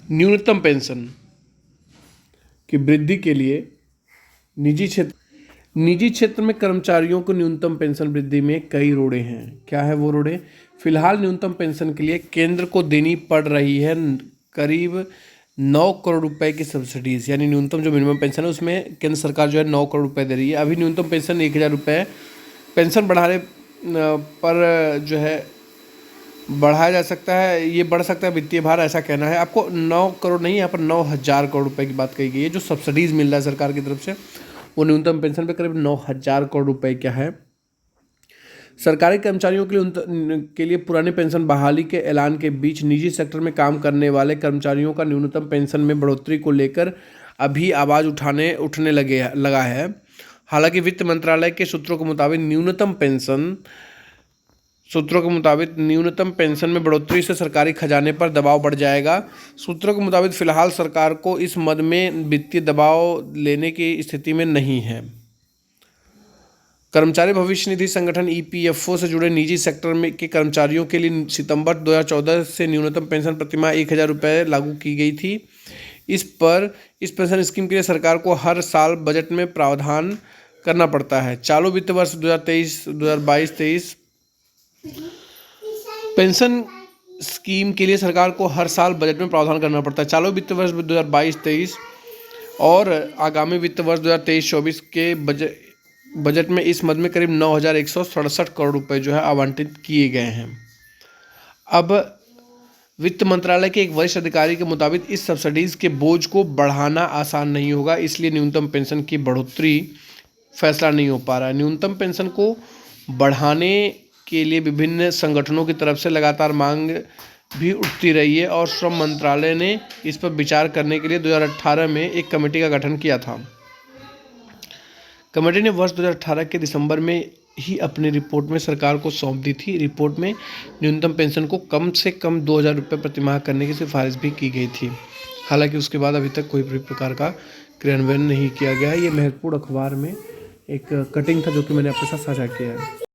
न्यूनतम पेंशन की वृद्धि के लिए निजी क्षेत्र में कर्मचारियों को न्यूनतम पेंशन वृद्धि में कई रोड़े हैं। क्या है वो रोड़े? फिलहाल न्यूनतम पेंशन के लिए केंद्र को देनी पड़ रही है करीब 9 करोड़ रुपए की सब्सिडीज, यानी न्यूनतम जो मिनिमम पेंशन है उसमें केंद्र सरकार जो है 9 करोड़ रुपए दे रही है। अभी न्यूनतम पेंशन 1,000 रुपये पेंशन बढ़ाने पर जो है बढ़ाया जा सकता है, ये बढ़ सकता है वित्तीय भार, ऐसा कहना है। आपको 9 करोड़ नहीं, यहाँ पर 9,000 करोड़ रुपए की बात कही गई है। जो सब्सिडीज़ मिल रहा है सरकार की तरफ से वो न्यूनतम पेंशन पे करीब 9,000 करोड़ रुपए क्या है। सरकारी कर्मचारियों के लिए पुरानी पेंशन बहाली के ऐलान के बीच निजी सेक्टर में काम करने वाले कर्मचारियों का न्यूनतम पेंशन में बढ़ोतरी को लेकर अभी आवाज़ उठने लगा है। हालांकि वित्त मंत्रालय के सूत्रों के मुताबिक न्यूनतम पेंशन में बढ़ोतरी से सरकारी खजाने पर दबाव बढ़ जाएगा। सूत्रों के मुताबिक फिलहाल सरकार को इस मद में वित्तीय दबाव लेने की स्थिति में नहीं है। कर्मचारी भविष्य निधि संगठन ईपीएफओ से जुड़े निजी सेक्टर में के कर्मचारियों के लिए सितंबर 2014 से न्यूनतम पेंशन प्रतिमाह 1,000 रुपये लागू की गई थी। इस पेंशन स्कीम के लिए सरकार को हर साल बजट में प्रावधान करना पड़ता है। चालू वित्त वर्ष 2022-23 पेंशन स्कीम के लिए सरकार को हर साल बजट में प्रावधान करना पड़ता है। चालू वित्त वर्ष 2022-23 और आगामी वित्त वर्ष 2023-24 के बजट में इस मद में करीब 9,167 करोड़ रुपए जो है आवंटित किए गए हैं। अब वित्त मंत्रालय के एक वरिष्ठ अधिकारी के मुताबिक इस सब्सिडीज के बोझ को बढ़ाना आसान नहीं होगा, इसलिए न्यूनतम पेंशन की बढ़ोतरी फैसला नहीं हो पा रहा है। न्यूनतम पेंशन को बढ़ाने के लिए विभिन्न संगठनों की तरफ से लगातार मांग भी उठती रही है और श्रम मंत्रालय ने इस पर विचार करने के लिए 2018 में एक कमेटी का गठन किया था। कमेटी ने वर्ष 2018 के दिसंबर में ही अपनी रिपोर्ट में सरकार को सौंप दी थी। रिपोर्ट में न्यूनतम पेंशन को कम से कम 2,000 रुपये प्रतिमाह करने की सिफारिश भी की गई थी। हालांकि उसके बाद अभी तक कोई भी प्रकार का क्रियान्वयन नहीं किया गया है। ये महत्वपूर्ण अखबार में एक कटिंग था जो कि मैंने आपके साथ साझा किया है।